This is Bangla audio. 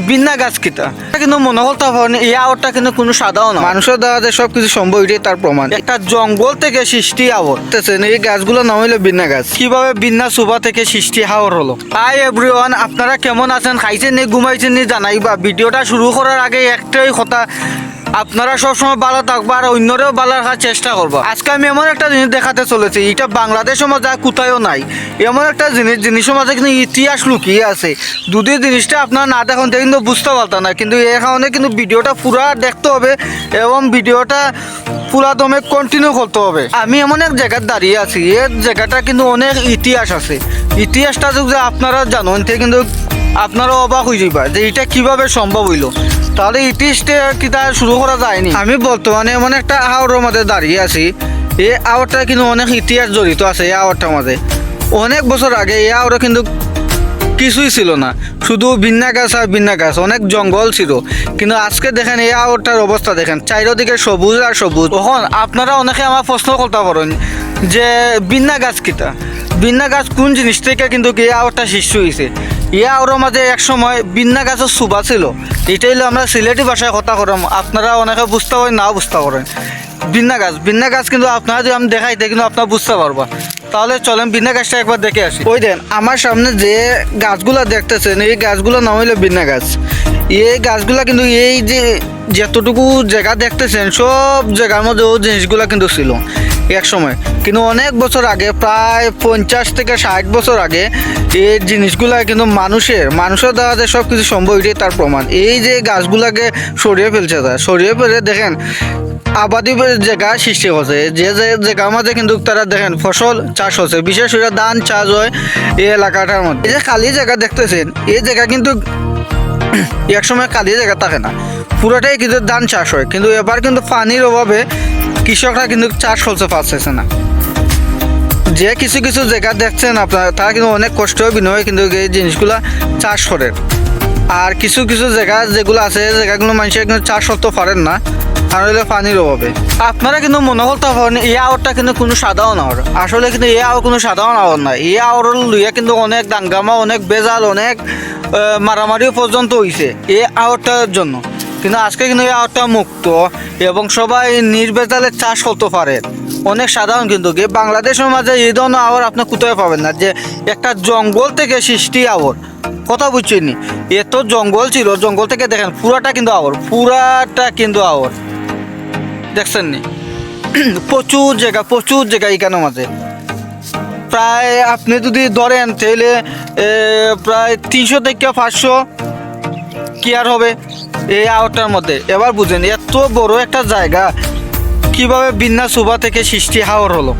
বিন্না গাছ কিতা কিন্তু মনে করতে পারেন এই আওয়ারটা কিন্তু কোনো সাধারণ না। মানুষের দ্বারা যে সবকিছু সম্ভব এটাই তার প্রমাণ। একটা জঙ্গল থেকে সৃষ্টি আওয়ার, এই গাছগুলো নাম হইলো বিন্না গাছ। কিভাবে বিন্না সুবা থেকে সৃষ্টি আওয়ার হলো? হাই এভরিওয়ান, আপনারা কেমন আছেন? খাইছেন নি, ঘুমাইছেন নি জানাইবা। ভিডিওটা শুরু করার আগে একটাই কথা, আপনারা সবসময় ভালো থাকবো আর অন্যরাও ভালো রাখার চেষ্টা করবো। আজকে আমি এমন একটা জিনিস দেখাতে চলেছি, এটা বাংলাদেশের মধ্যে কোথায়ও নাই। এমন একটা জিনিসের মাঝে কিন্তু ইতিহাস লুকিয়ে আছে। যদি জিনিসটা আপনারা না দেখুন কিন্তু বুঝতে পারতেন না, কিন্তু এর কারণে কিন্তু ভিডিওটা পুরা দেখতে হবে এবং ভিডিওটা পুরা দমে কন্টিনিউ করতে হবে। আমি এমন এক জায়গায় দাঁড়িয়ে আছি, এর জায়গাটা কিন্তু অনেক ইতিহাস আছে। ইতিহাসটা যদি আপনারা জানেন কিন্তু আপনারা অবাক হয়ে যাবা যে এটা কিভাবে সম্ভব হইলো। তাহলে ইতিহাসটা কি তা শুরু করা যায়নি? আমি বর্তমানে এমন একটা আওয়ারের মধ্যে দাঁড়িয়ে আছি। এই আওয়ারটা কিন্তু অনেক ইতিহাস জড়িত আছে। এই আওয়ারটার মধ্যে অনেক বছর আগে এই আওয়ারে কিন্তু কিছুই ছিল না, শুধু বিন্না গাছ আর বিন্না গাছ, অনেক জঙ্গল ছিল। কিন্তু আজকে দেখেন এই আওয়ারটার অবস্থা দেখেন, চারিদিকে সবুজ আর সবুজ। তখন আপনারা অনেকে আমার প্রশ্ন করতে পারেন যে বিন্না গাছ কিতা, বিন্না গাছ কোন জিনিস থেকে কিন্তু এই আওয়ারটা সৃষ্টি হয়েছে। এই আওয়ারের মাঝে এক সময় বিন্না গাছের সুবা ছিল। এটাই হলো আমরা সিলেটি ভাষায় কথা করাম, আপনারা অনেকে বুঝতে পারেন নাও বুঝতে পারেন। বিন্না গাছ কিন্তু আপনারা যদি আমি দেখাইতে কিন্তু আপনারা বুঝতে পারবা। তাহলে চলেন বিন্না গাছটা একবার দেখে আসি। ওই দেন আমার সামনে যে গাছগুলা দেখতেছেন, এই গাছগুলোর নাম হইলো বিন্না গাছ। এই গাছগুলা কিন্তু এই যে যতটুকু জায়গা দেখতেছেন সব জায়গার মধ্যে ও জিনিসগুলা কিন্তু ছিল এক সময়। কিন্তু অনেক বছর আগে, প্রায় 50 থেকে 60 বছর আগে এই জিনিসগুলা কিন্তু মানুষের দ্বারা যে সব কিছু সম্ভব এটাই তার প্রমাণ। এই যে গাছগুলাকে সরিয়ে ফেলছে, সরিয়ে ফেলে দেখেন আবাদি জায়গা সৃষ্টি করছে। যে জায়গার মধ্যে কিন্তু তারা দেখেন ফসল চাষ হচ্ছে, বিশেষ করে ধান চাষ হয় এই এলাকাটার মধ্যে। এই যে খালি জায়গা দেখতেছেন, এই জায়গা কিন্তু এক সময় খালি জায়গা থাকে না, পুরোটাই কিন্তু ধান চাষ হয়। কিন্তু এবার কিন্তু পানির অভাবে কৃষকরা কিন্তু চাষ করতে পারতেছে না। যে কিছু কিছু জায়গা দেখছেন আপনারা, তারা কিন্তু অনেক কষ্ট বিনিময়ে কিন্তু এই জিনিসগুলা চাষ করেন। আর কিছু কিছু জায়গা যেগুলো আছে, জায়গাগুলো মানুষের কিন্তু চাষ করতে পারেন না, আর হইলে পানির অভাবে। আপনারা কিন্তু মনে করতে পারেন এই আওয়ারটা কিন্তু কোনো সাধারণ আওয়ার। আসলে কিন্তু এই আওয়ার কোনো সাধারণ আওয়ার নয়। এই আওয়ার লইয়া কিন্তু অনেক দাঙ্গামা, অনেক বেজাল, অনেক মারামারিও পর্যন্ত হয়েছে এই আওয়ারটার জন্য। কিন্তু আজকে কিন্তু এই আওয়ারটা মুক্ত এবং সবাই নির্বেজালে চাষ করতে পারে। অনেক সাধারণ কিন্তু বাংলাদেশের মাঝে এই ধরনের আওয়ার আপনি কোথায় পাবেন না, যে একটা জঙ্গল থেকে সৃষ্টি আওয়ার। কথা বুঝছেন? এত জঙ্গল ছিল, জঙ্গল থেকে দেখেন পুরাটা কিন্তু আওয়ার, পুরাটা কিন্তু আওয়ার। দেখছেন নি? প্রচুর জায়গা এখানের মাঝে। প্রায় আপনি যদি ধরেন তাহলে প্রায় 300 থেকে 500 কি আর হবে এই আওয়ারটার মধ্যে। এবার বুঝেন এত বড় একটা জায়গা কিভাবে বিন্না সুবা থেকে সৃষ্টি আওয়ার হলো।